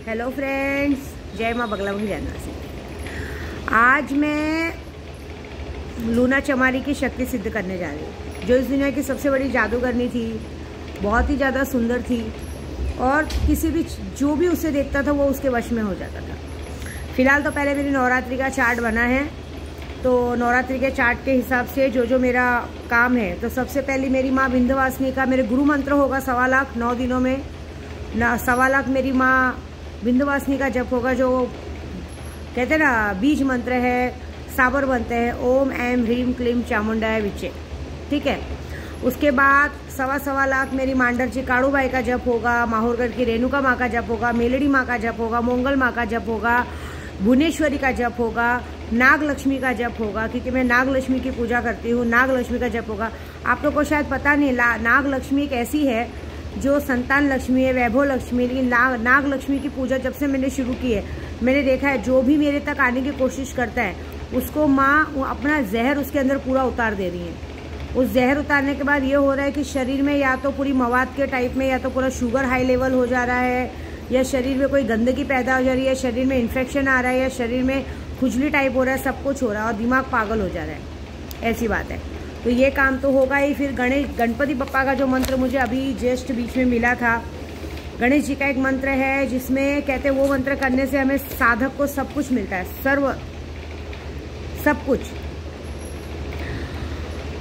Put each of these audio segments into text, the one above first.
Hello friends, जय माँ बगलामुखी जानवासी। आज मैं लूना चमारी की शक्ति सिद्ध करने जा रही हूँ, जो इस दुनिया की सबसे बड़ी जादूगरनी थी। बहुत ही ज़्यादा सुंदर थी और किसी भी जो भी उसे देखता था वो उसके वश में हो जाता था। फिलहाल तो पहले मेरी नवरात्रि का चार्ट बना है, तो नवरात्रि के चार्ट के हिसाब से जो मेरा काम है, तो सबसे पहले मेरी माँ विंध्यवासिनी का मेरे गुरु मंत्र होगा 1.25 लाख 9 दिनों में। 1.25 लाख मेरी माँ विंध्यवासिनी का जप होगा, जो कहते हैं ना बीज मंत्र है, साबर बनते हैं, ओम ऐम ह्रीम क्लीम चामुंडाय विचे। ठीक है। उसके बाद 1.25 लाख मेरी मांडर जी काड़ूबाई का जप होगा, माहौरगढ़ की रेणुका माँ का जप होगा, मेलड़ी माँ का जप होगा, मोंगल माँ का जप होगा, भुवनेश्वरी का जप होगा, नाग लक्ष्मी का जप होगा, क्योंकि मैं नाग लक्ष्मी की पूजा करती हूँ। नाग लक्ष्मी का जप होगा। आप लोग को शायद पता नहीं, नाग लक्ष्मी एक ऐसी है जो संतान लक्ष्मी है, वैभव लक्ष्मी। लेकिन नाग लक्ष्मी की पूजा जब से मैंने शुरू की है, मैंने देखा है जो भी मेरे तक आने की कोशिश करता है उसको माँ अपना जहर उसके अंदर पूरा उतार दे रही है। उस जहर उतारने के बाद ये हो रहा है कि शरीर में या तो पूरी मवाद के टाइप में, या तो पूरा शुगर हाई लेवल हो जा रहा है, या शरीर में कोई गंदगी पैदा हो जा रही है, शरीर में इन्फेक्शन आ रहा है, या शरीर में खुजली टाइप हो रहा है, सब कुछ हो रहा है और दिमाग पागल हो जा रहा है। ऐसी बात है। तो ये काम तो होगा ही। फिर गणपति बप्पा का जो मंत्र मुझे अभी जस्ट बीच में मिला था, गणेश जी का एक मंत्र है जिसमें कहते हैं वो मंत्र करने से हमें साधक को सब कुछ मिलता है, सब कुछ।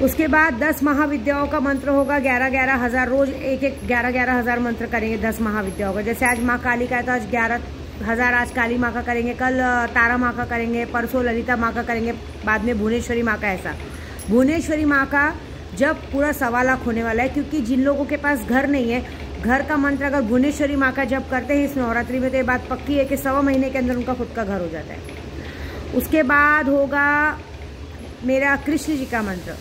उसके बाद 10 महाविद्याओं का मंत्र होगा, 11-11 हज़ार, रोज एक 11-11 हज़ार मंत्र करेंगे 10 महाविद्याओं का। जैसे आज माँ काली का है तो आज 11,000 आज काली माँ का करेंगे, कल तारा माँ का करेंगे, परसों ललिता माँ का करेंगे, बाद में भुवनेश्वरी माँ का। ऐसा भुवनेश्वरी माँ का जब पूरा 1.25 लाख होने वाला है, क्योंकि जिन लोगों के पास घर नहीं है, घर का मंत्र अगर भुवनेश्वरी माँ का जब करते हैं इस नवरात्रि में, तो ये बात पक्की है कि 1.25 महीने के अंदर उनका खुद का घर हो जाता है। उसके बाद होगा मेरा कृष्ण जी का मंत्र।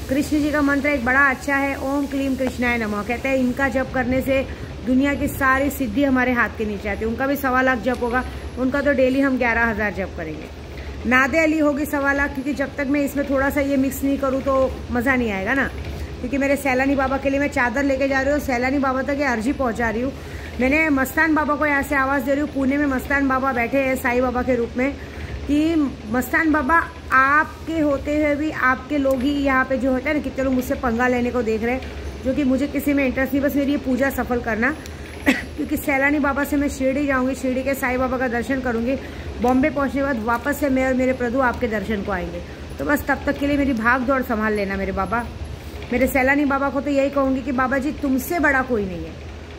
कृष्ण जी का मंत्र एक बड़ा अच्छा है, ओम क्लीम कृष्णाय नमः। कहते हैं इनका जप करने से दुनिया की सारी सिद्धि हमारे हाथ के नीचे आती है। उनका भी 1.25 लाख जप होगा, उनका तो डेली हम 11,000 जप करेंगे। नादे अली होगी 1.25 लाख, क्योंकि जब तक मैं इसमें थोड़ा सा ये मिक्स नहीं करूँ तो मज़ा नहीं आएगा ना। क्योंकि मेरे सैलानी बाबा के लिए मैं चादर लेके जा रही हूँ, सैलानी बाबा तक ये अर्जी पहुँचा रही हूँ। मैंने मस्तान बाबा को यहाँ से आवाज़ दे रही हूँ, पुणे में मस्तान बाबा बैठे हैं साईं बाबा के रूप में, कि मस्तान बाबा आपके होते हुए भी आपके लोग ही यहाँ पे जो होता है ना, कितने लोग मुझसे पंगा लेने को देख रहे हैं, जो कि मुझे किसी में इंटरेस्ट नहीं, बस मेरी ये पूजा सफल करना। क्योंकि सैलानी बाबा से मैं शिरडी जाऊंगी, शिरडी के साईं बाबा का दर्शन करूंगी, बॉम्बे पहुंचने के बाद वापस से मैं और मेरे प्रभु आपके दर्शन को आएंगे। तो बस तब तक के लिए मेरी भाग दौड़ संभाल लेना मेरे बाबा। मेरे सैलानी बाबा को तो यही कहूँगी कि बाबा जी तुमसे बड़ा कोई नहीं है,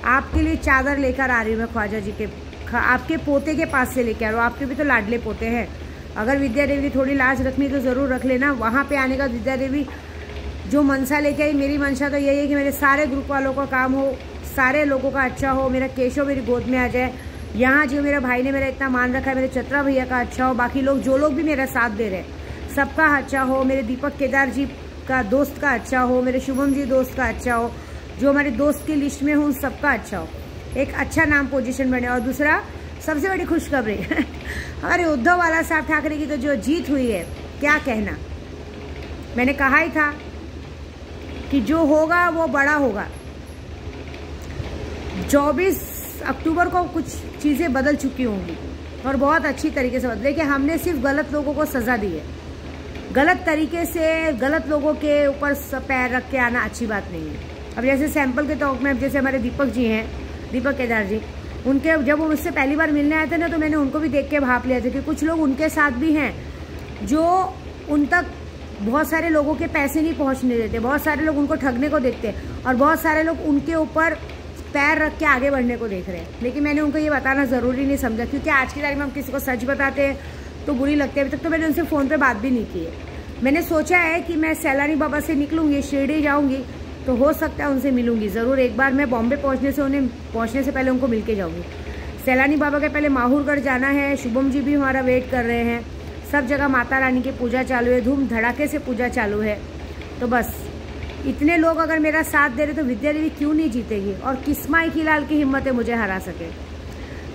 आपके लिए चादर लेकर आ रही हूँ मैं, ख्वाजा जी के आपके पोते के पास से लेके आ रहा हूँ। आपके भी तो लाडले पोते हैं। अगर विद्या देवी की थोड़ी लाज रखनी तो ज़रूर रख लेना। वहाँ पे आने का विद्या देवी जो मनसा लेके आई, मेरी मनसा तो यही है कि मेरे सारे ग्रुप वालों का काम हो, सारे लोगों का अच्छा हो, मेरा केशव मेरी गोद में आ जाए। यहाँ जो मेरा भाई ने मेरा इतना मान रखा है, मेरे चतरा भैया का अच्छा हो, बाकी लोग जो लोग भी मेरा साथ दे रहे हैं सबका अच्छा हो, मेरे दीपक केदार जी का दोस्त का अच्छा हो, मेरे शुभम जी दोस्त का अच्छा हो, जो हमारे दोस्त की लिस्ट में हो उन सबका अच्छा हो, एक अच्छा नाम पोजीशन बने। और दूसरा सबसे बड़ी खुशखबरी हमारे उद्धव वाला साहब ठाकरे की तो जो जीत हुई है, क्या कहना। मैंने कहा ही था कि जो होगा वो बड़ा होगा। 24 अक्टूबर को कुछ चीज़ें बदल चुकी होंगी और बहुत अच्छी तरीके से बदले, कि हमने सिर्फ गलत लोगों को सज़ा दी है। गलत तरीके से गलत लोगों के ऊपर पैर रख के आना अच्छी बात नहीं है। अब जैसे सैंपल के तौर में, जैसे हमारे दीपक जी हैं, दीपक केदार जी, उनके जब वो मुझसे पहली बार मिलने आए थे ना, तो मैंने उनको भी देख के भाप लिया था कि कुछ लोग उनके साथ भी हैं जो उन तक बहुत सारे लोगों के पैसे नहीं पहुंचने देते, बहुत सारे लोग उनको ठगने को देखते हैं, और बहुत सारे लोग उनके ऊपर पैर रख के आगे बढ़ने को देख रहे हैं। लेकिन मैंने उनको ये बताना ज़रूरी नहीं समझा, क्योंकि आज की तारीख में हम किसी को सच बताते हैं तो बुरी लगती है। अभी तक तो मैंने उनसे फ़ोन पे बात भी नहीं की है। मैंने सोचा है कि मैं सैलानी बाबा से निकलूँगी, शिरडी जाऊँगी, तो हो सकता है उनसे मिलूँगी ज़रूर। एक बार मैं बॉम्बे पहुँचने से पहले उनको मिल के जाऊँगी। सैलानी बाबा के पहले माहौरगढ़ जाना है, शुभम जी भी हमारा वेट कर रहे हैं। सब जगह माता रानी की पूजा चालू है, धूम धड़ाके से पूजा चालू है। तो बस इतने लोग अगर मेरा साथ दे रहे तो विद्या देवी क्यों नहीं जीतेगी, और किस्माई की लाल की हिम्मत है मुझे हरा सके।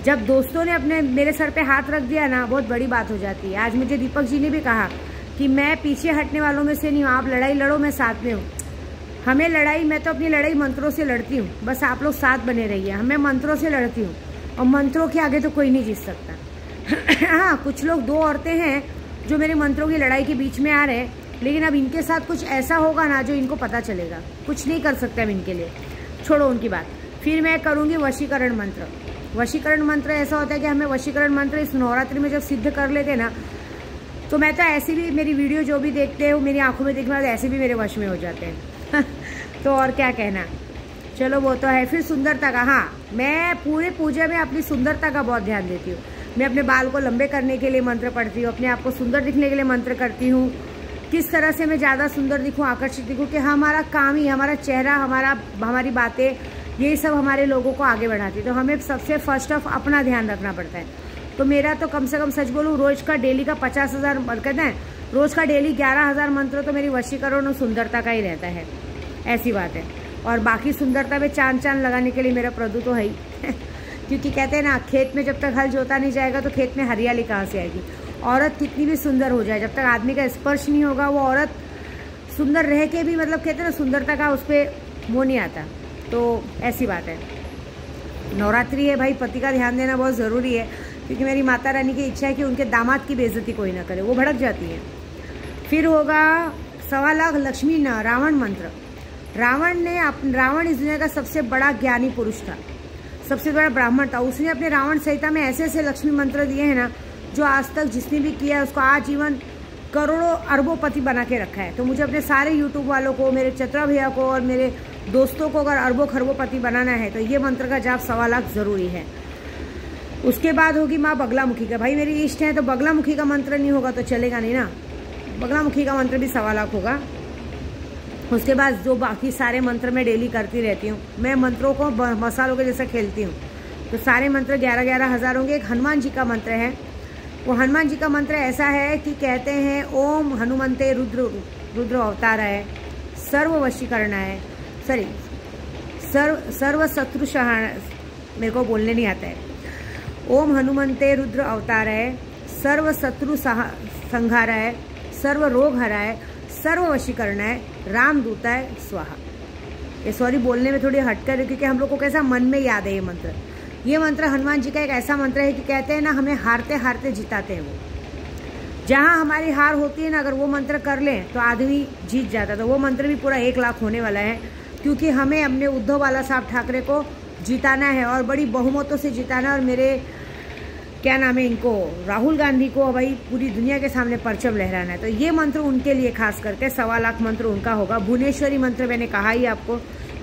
जब दोस्तों ने मेरे सर पे हाथ रख दिया ना, बहुत बड़ी बात हो जाती है। आज मुझे दीपक जी ने भी कहा कि मैं पीछे हटने वालों में से नहीं हूँ, आप लड़ाई लड़ो, मैं साथ में हूँ। हमें लड़ाई, मैं तो अपनी लड़ाई मंत्रों से लड़ती हूँ, बस आप लोग साथ बने रहिए। हमें मंत्रों से लड़ती हूँ, और मंत्रों के आगे तो कोई नहीं जीत सकता। हाँ, कुछ लोग 2 औरतें हैं जो मेरे मंत्रों की लड़ाई के बीच में आ रहे हैं, लेकिन अब इनके साथ कुछ ऐसा होगा ना जो इनको पता चलेगा। कुछ नहीं कर सकते हम इनके लिए, छोड़ो उनकी बात। फिर मैं करूँगी वशीकरण मंत्र। वशीकरण मंत्र ऐसा होता है कि हमें वशीकरण मंत्र इस नवरात्रि में जब सिद्ध कर लेते ना, तो मैं तो ऐसे भी, मेरी वीडियो जो भी देखते हो मेरी आंखों में देखने वाले ऐसे भी मेरे वश में हो जाते हैं। तो और क्या कहना, चलो वो तो है। फिर सुंदरता का, हाँ, मैं पूरे पूजा में अपनी सुंदरता का बहुत ध्यान देती हूँ। मैं अपने बाल को लंबे करने के लिए मंत्र पढ़ती हूँ, अपने आप को सुंदर दिखने के लिए मंत्र करती हूँ, किस तरह से मैं ज़्यादा सुंदर दिखूँ, आकर्षित दिखूँ, कि हमारा काम ही, हमारा चेहरा, हमारी बातें, यही सब हमारे लोगों को आगे बढ़ाती है। तो हमें सबसे फर्स्ट ऑफ अपना ध्यान रखना पड़ता है। तो मेरा तो कम से कम, सच बोलूँ, रोज का डेली का 50,000 कहते हैं, रोज का डेली 11,000 मंत्र तो मेरी वशीकरण और सुंदरता का ही रहता है, ऐसी बात है। और बाकी सुंदरता में चांद लगाने के लिए मेरा प्रभु तो है ही। क्योंकि कहते हैं ना, खेत में जब तक हल जोता नहीं जाएगा तो खेत में हरियाली कहाँ से आएगी। औरत कितनी भी सुंदर हो जाए, जब तक आदमी का स्पर्श नहीं होगा, वो औरत सुंदर रह के भी, मतलब कहते हैं ना, सुंदरता का उस पर वो नहीं आता। तो ऐसी बात है। नवरात्रि है भाई, पति का ध्यान देना बहुत ज़रूरी है, क्योंकि मेरी माता रानी की इच्छा है कि उनके दामाद की बेइज्जती कोई ना करे, वो भड़क जाती है। फिर होगा 1.25 लाख लक्ष्मी रावण मंत्र। रावण इस दुनिया का सबसे बड़ा ज्ञानी पुरुष था, सबसे बड़ा ब्राह्मण था। उसने अपने रावण संहिता में ऐसे ऐसे लक्ष्मी मंत्र दिए हैं ना, जो आज तक जिसने भी किया है उसको आजीवन करोड़ों अरबोपति बना के रखा है। तो मुझे अपने सारे यूट्यूब वालों को, मेरे चतरा भैया को और मेरे दोस्तों को अगर अरबों खरबोपति बनाना है तो ये मंत्र का जाप 1.25 लाख जरूरी है। उसके बाद होगी माँ बगलामुखी का। भाई मेरी इष्ट है तो बगलामुखी का मंत्र नहीं होगा तो चलेगा नहीं ना, बगलामुखी का मंत्र भी 1.25 लाख होगा। उसके बाद जो बाकी सारे मंत्र मैं डेली करती रहती हूँ, मैं मंत्रों को मसालों के जैसा खेलती हूँ, तो सारे मंत्र 11-11 हज़ार होंगे। एक हनुमान जी का मंत्र है, वो हनुमान जी का मंत्र ऐसा है कि कहते हैं, ओम हनुमंते रुद्र अवताराय सर्व वशीकरणाय, सर्व शत्रु मेरे को बोलने नहीं आता है। ओम हनुमंते रुद्र अवताराय सर्व शत्रु संहाराय सर्व रोग हराय सर्व वशीकरणाय रामदूताय स्वाहा। ये सॉरी बोलने में थोड़ी हटकर है, क्योंकि हम लोग को कैसा मन में याद है ये मंत्र। ये मंत्र हनुमान जी का एक ऐसा मंत्र है कि कहते हैं ना, हमें हारते हारते जिताते हैं वो। जहाँ हमारी हार होती है ना, अगर वो मंत्र कर लें तो आदमी जीत जाता है। तो वो मंत्र भी पूरा 1 लाख होने वाला है, क्योंकि हमें अपने उद्धव बाला साहब ठाकरे को जिताना है और बड़ी बहुमतों से जिताना है। और मेरे क्या नाम है, इनको राहुल गांधी को भाई पूरी दुनिया के सामने परचम लहराना है। तो ये मंत्र उनके लिए खास करके 1.25 लाख मंत्र उनका होगा। भुवनेश्वरी मंत्र मैंने कहा ही आपको।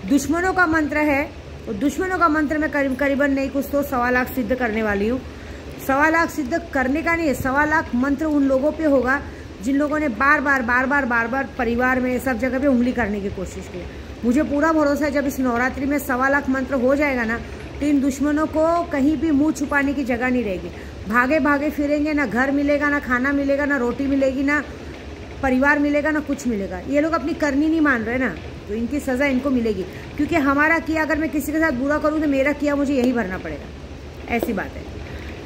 दुश्मनों का मंत्र है, तो दुश्मनों का मंत्र मैं करीबन नहीं कुछ तो 1.25 लाख सिद्ध करने वाली हूँ। 1.25 लाख सिद्ध करने का नहीं है, 1.25 लाख मंत्र उन लोगों पे होगा जिन लोगों ने बार बार परिवार में सब जगह पे उंगली करने की कोशिश की। मुझे पूरा भरोसा है जब इस नवरात्रि में 1.25 लाख मंत्र हो जाएगा ना, तो इन दुश्मनों को कहीं भी मुंह छुपाने की जगह नहीं रहेगी। भागे भागे फिरेंगे, ना घर मिलेगा, ना खाना मिलेगा, ना रोटी मिलेगी, ना परिवार मिलेगा, ना कुछ मिलेगा। ये लोग अपनी करनी नहीं मान रहे ना, तो इनकी सज़ा इनको मिलेगी। क्योंकि हमारा किया, अगर मैं किसी के साथ बुरा करूँ तो मेरा किया मुझे यही भरना पड़ेगा, ऐसी बात है।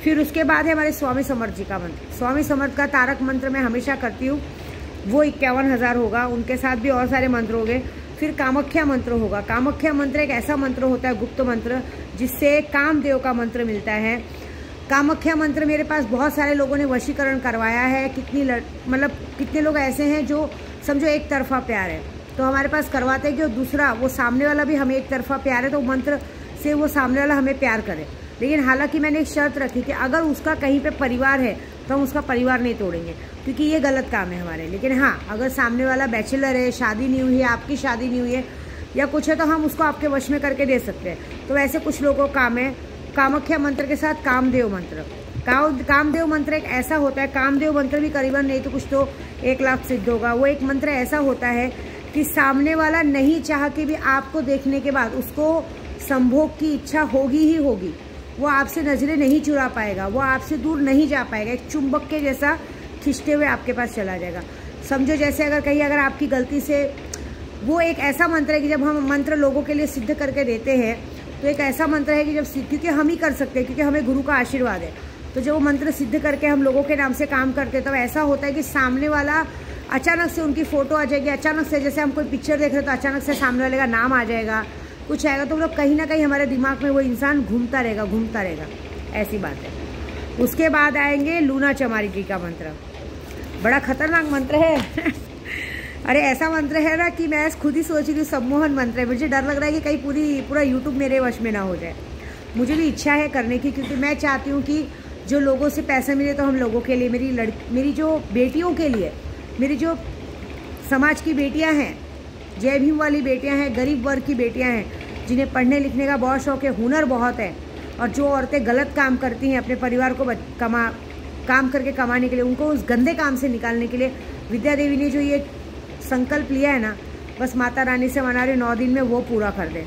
फिर उसके बाद है हमारे स्वामी समर्थ जी का मंत्र। स्वामी समर्थ का तारक मंत्र मैं हमेशा करती हूँ, वो 51,000 होगा। उनके साथ भी और सारे मंत्र हो गए। फिर कामाख्या मंत्र होगा। कामाख्या मंत्र एक ऐसा मंत्र होता है, गुप्त मंत्र, जिससे कामदेव का मंत्र मिलता है। कामाख्या मंत्र मेरे पास बहुत सारे लोगों ने वशीकरण करवाया है। कितने लोग ऐसे हैं जो समझो एक तरफा प्यार है, तो हमारे पास करवाते हैं कि दूसरा, वो सामने वाला भी हमें एक तरफा प्यार है, तो मंत्र से वो सामने वाला हमें प्यार करे। लेकिन हालांकि मैंने एक शर्त रखी कि अगर उसका कहीं पे परिवार है तो हम उसका परिवार नहीं तोड़ेंगे, क्योंकि ये गलत काम है हमारे। लेकिन हाँ, अगर सामने वाला बैचलर है, शादी नहीं हुई है, आपकी शादी नहीं हुई है या कुछ है, तो हम उसको आपके वश में करके दे सकते हैं। तो वैसे कुछ लोगों का काम है। कामाख्या मंत्र के साथ कामदेव मंत्र। कामदेव मंत्र एक ऐसा होता है, कामदेव मंत्र भी करीबन नहीं तो कुछ तो 1 लाख सिद्ध होगा। वो एक मंत्र ऐसा होता है कि सामने वाला नहीं चाह के भी आपको देखने के बाद उसको संभोग की इच्छा होगी ही होगी। वो आपसे नजरें नहीं चुरा पाएगा, वो आपसे दूर नहीं जा पाएगा, एक चुंबक के जैसा खिंचते हुए आपके पास चला जाएगा। समझो जैसे अगर आपकी गलती से, वो एक ऐसा मंत्र है कि जब हम मंत्र लोगों के लिए सिद्ध करके देते हैं तो एक ऐसा मंत्र है कि जब, क्योंकि हम ही कर सकते हैं, क्योंकि हमें गुरु का आशीर्वाद है, तो जब वो मंत्र सिद्ध करके हम लोगों के नाम से काम करते हैं, तब ऐसा होता है कि सामने वाला अचानक से उनकी फोटो आ जाएगी। अचानक से जैसे हम कोई पिक्चर देख रहे हैं तो अचानक से सामने वाले का नाम आ जाएगा, कुछ आएगा तो मतलब कहीं ना कहीं हमारे दिमाग में वो इंसान घूमता रहेगा, ऐसी बात है। उसके बाद आएंगे लूना चमारिकी का मंत्र। बड़ा खतरनाक मंत्र है अरे ऐसा मंत्र है ना कि मैं खुद ही सोच रही हूँ, सम्मोहन मंत्र है। मुझे डर लग रहा है कि कहीं पूरा यूट्यूब मेरे वश में ना हो जाए। मुझे भी इच्छा है करने की, क्योंकि मैं चाहती हूँ कि जो लोगों से पैसे मिले तो हम लोगों के लिए, मेरी जो बेटियों के लिए, मेरी जो समाज की बेटियाँ हैं, जय भीम वाली बेटियाँ हैं, गरीब वर्ग की बेटियाँ हैं, जिन्हें पढ़ने लिखने का बहुत शौक है, हुनर बहुत है, और जो औरतें गलत काम करती हैं अपने परिवार को काम करके कमाने के लिए, उनको उस गंदे काम से निकालने के लिए विद्या देवी ने जो ये संकल्प लिया है ना, बस माता रानी से मना रहे 9 दिन में वो पूरा कर दे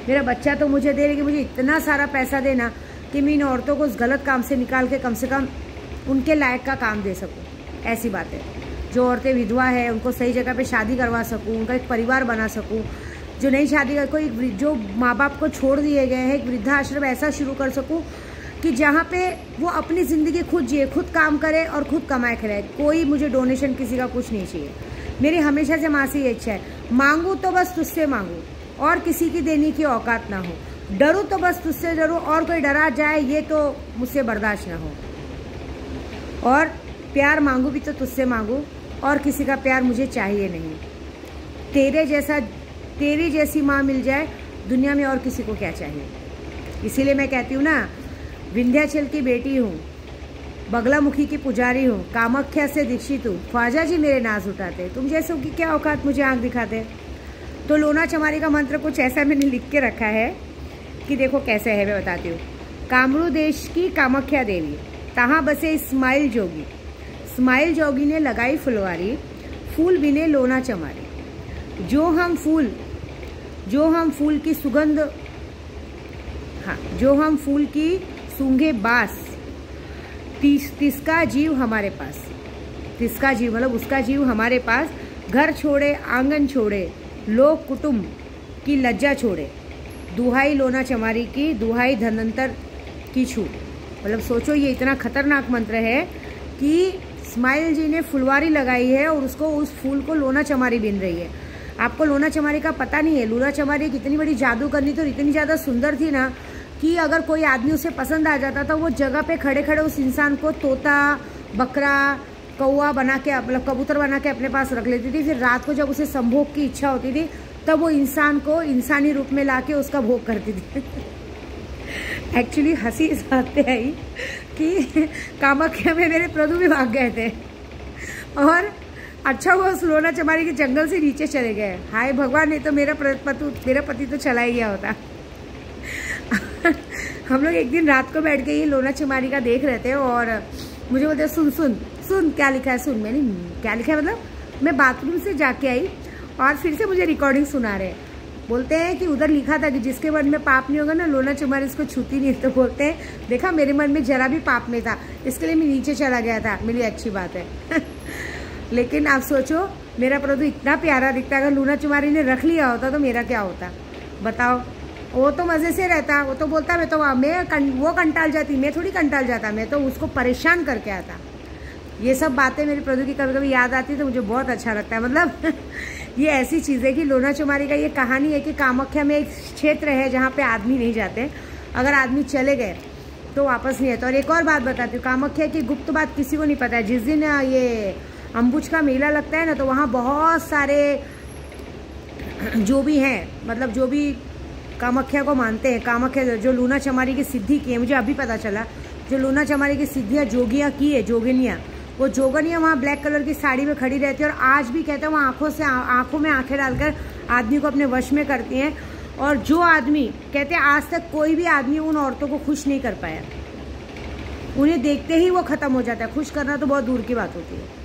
मेरा बच्चा तो मुझे दे, लेकिन मुझे इतना सारा पैसा देना कि मैं इन औरतों को उस गलत काम से निकाल के कम से कम उनके लायक का काम दे सकूं। ऐसी बात है। जो औरतें विधवा है उनको सही जगह पे शादी करवा सकूं, उनका एक परिवार बना सकूं। जो नई शादी का कोई, जो माँ बाप को छोड़ दिए गए हैं, एक वृद्धाश्रम ऐसा शुरू कर सकूं कि जहाँ पे वो अपनी ज़िंदगी खुद जिए, खुद काम करे और खुद कमाए खिलाए। कोई मुझे डोनेशन किसी का कुछ नहीं चाहिए। मेरी हमेशा से माँ से ये इच्छा है, मांगू तो बस तुझसे मांगू और किसी की देने की औकात ना हो, डरूं तो बस तुझसे डरूं और कोई डरा जाए ये तो मुझसे बर्दाश्त ना हो, और प्यार मांगू भी तो तुझसे मांगू और किसी का प्यार मुझे चाहिए नहीं। तेरी जैसी माँ मिल जाए दुनिया में और किसी को क्या चाहिए। इसीलिए मैं कहती हूँ ना, विंध्याचल की बेटी हूँ, बगलामुखी की पुजारी हूँ, कामाख्या से दीक्षित हूँ, ख्वाजा जी मेरे नाज उठाते, तुम जैसों की क्या औकात मुझे आंख दिखाते। तो लोना चमारी का मंत्र कुछ ऐसा मैंने लिख के रखा है कि देखो कैसे है, मैं बताती हूँ। कामरू देश की कामाख्या देवी, तहाँ बसे इस्माइल जोगी, इस्माइल जोगी ने लगाई फुलवारी, फूल बिने लोना चमारी। जो हम फूल की सुगंध, हाँ, जो हम फूल की सूंघे बास, तिसका जीव हमारे पास, तिसका जीव मतलब उसका जीव हमारे पास, घर छोड़े आंगन छोड़े, लोग कुटुंब की लज्जा छोड़े, दुहाई लोना चमारी की, दुहाई धनंतर की छूट। मतलब सोचो ये इतना खतरनाक मंत्र है कि इस्माइल जी ने फुलवारी लगाई है और उसको, उस फूल को लोना चमारी बिन रही है। आपको लोना चमारी का पता नहीं है। लोना चमारी कितनी बड़ी जादू करनी, तो इतनी ज़्यादा सुंदर थी ना कि अगर कोई आदमी उसे पसंद आ जाता था, वो जगह पे खड़े खड़े उस इंसान को तोता, बकरा, कौवा बना के, मतलब कबूतर बना के अपने पास रख लेती थी। फिर रात को जब उसे संभोग की इच्छा होती थी तब वो इंसान को इंसानी रूप में लाके उसका भोग करती थी एक्चुअली हंसी इस बात पे आई कि कामाख्या में मेरे प्रभु भी भाग गए थे और अच्छा हुआ उस लोना चमारी के जंगल से नीचे चले गए। हाय भगवान, नहीं तो मेरा पति तो चला ही गया होता हम लोग एक दिन रात को बैठ के ये लोना चमारी का देख रहे थे और मुझे बोलते सुन क्या लिखा है, सुन। मैंने क्या लिखा है मतलब, मैं बाथरूम से जाके आई और फिर से मुझे रिकॉर्डिंग सुना रहे। बोलते हैं कि उधर लिखा था कि जिसके मन में पाप नहीं होगा ना, लोना चमारी इसको छूती नहीं। तो बोलते हैं देखा मेरे मन में जरा भी पाप नहीं था, इसके लिए मैं नीचे चला गया था, मेरी अच्छी बात है लेकिन आप सोचो, मेरा प्रभु इतना प्यारा दिखता, अगर लोना चमारी ने रख लिया होता तो मेरा क्या होता बताओ। वो तो मज़े से रहता, वो तो बोलता वो कंटाल जाती, मैं थोड़ी कंटाल जाता, मैं तो उसको परेशान करके आता। ये सब बातें मेरे प्रभु की कभी कभी याद आती तो मुझे बहुत अच्छा लगता है। मतलब ये ऐसी चीज़ है कि लोना चमारी का ये कहानी है कि कामाख्या में एक क्षेत्र है जहाँ पे आदमी नहीं जाते, अगर आदमी चले गए तो वापस नहीं आता। और एक और बात बताती हूँ, कामाख्या की गुप्त बात किसी को नहीं पता है। जिस दिन ये अम्बुज का मेला लगता है ना, तो वहाँ बहुत सारे जो भी हैं, मतलब जो भी कामाख्या को मानते हैं, कामाख्या जो लोना चमारी की सिद्धि की है, मुझे अभी पता चला, जो लोना चमारी की सिद्धियाँ जोगियाँ की है, जोगिनियाँ, वो जोगनियाँ वहाँ ब्लैक कलर की साड़ी में खड़ी रहती है और आज भी कहते हैं वो आंखों में आंखें डालकर आदमी को अपने वश में करती हैं। और जो आदमी कहते हैं आज तक कोई भी आदमी उन औरतों को खुश नहीं कर पाया, उन्हें देखते ही वो ख़त्म हो जाता है। खुश करना तो बहुत दूर की बात होती है।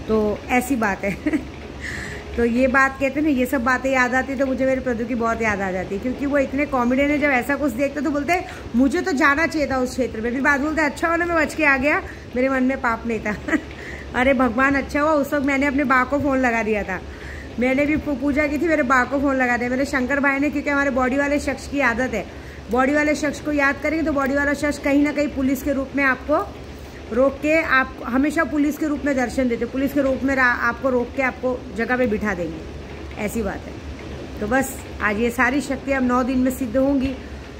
तो ऐसी बात है तो ये बात कहते हैं ना, ये सब बातें याद आती तो मुझे मेरे प्रभु की बहुत याद आ जाती है, क्योंकि वो इतने कॉमेडियन है। जब ऐसा कुछ देखते तो बोलते मुझे तो जाना चाहिए था उस क्षेत्र में। फिर बात बोलते अच्छा हुआ ना मैं बच के आ गया, मेरे मन में पाप नहीं था अरे भगवान अच्छा हुआ उस वक्त मैंने अपने बा को फ़ोन लगा दिया था। मैंने भी पूजा की थी, मेरे बा को फ़ोन लगा दिया मेरे शंकर भाई ने, क्योंकि हमारे बॉडी वाले शख्स की आदत है, बॉडी वाले शख्स को याद करेंगे तो बॉडी वाला शख्स कहीं ना कहीं पुलिस के रूप में आपको रोक के, आप हमेशा पुलिस के रूप में दर्शन देते, पुलिस के रूप में आपको रोक के आपको जगह पे बिठा देंगे। ऐसी बात है। तो बस आज ये सारी शक्तियाँ अब 9 दिन में सिद्ध होंगी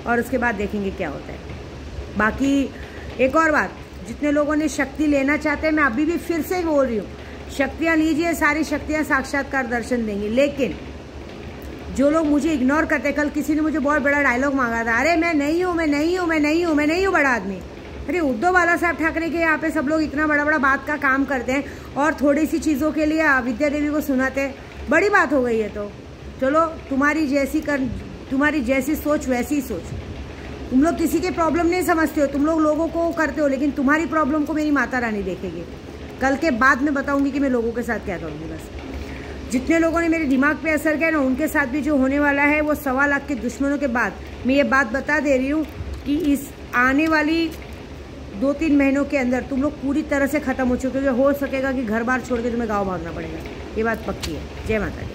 और उसके बाद देखेंगे क्या होता है। बाकी एक और बात, जितने लोगों ने शक्ति लेना चाहते हैं, मैं अभी भी फिर से बोल रही हूँ, शक्तियाँ लीजिए, सारी शक्तियाँ साक्षात्कार दर्शन देंगी। लेकिन जो लोग मुझे इग्नोर करते, कल किसी ने मुझे बहुत बड़ा डायलॉग मांगा था, अरे मैं नहीं हूँ, मैं नहीं हूँ, मैं नहीं हूँ, मैं नहीं हूँ बड़ा आदमी। अरे उद्धव बाला साहब ठाकरे के यहाँ पे सब लोग इतना बड़ा बड़ा बात का काम करते हैं और थोड़ी सी चीज़ों के लिए विद्या देवी को सुनाते हैं, बड़ी बात हो गई है। तो चलो, तुम्हारी जैसी सोच वैसी सोच। तुम लोग किसी के प्रॉब्लम नहीं समझते हो, तुम लोग लोगों को करते हो, लेकिन तुम्हारी प्रॉब्लम को मेरी माता रानी देखेगी। कल के बाद में बताऊंगी कि मैं लोगों के साथ क्या करूंगी। बस जितने लोगों ने मेरे दिमाग पे असर किया ना, उनके साथ भी जो होने वाला है वो 1.25 लाख के दुश्मनों के बाद मैं ये बात बता दे रही हूँ कि इस आने वाली 2-3 महीनों के अंदर तुम लोग पूरी तरह से खत्म हो चुके हो सकेगा कि घर बार छोड़ के तुम्हें गाँव भागना पड़ेगा। ये बात पक्की है। जय माता दी।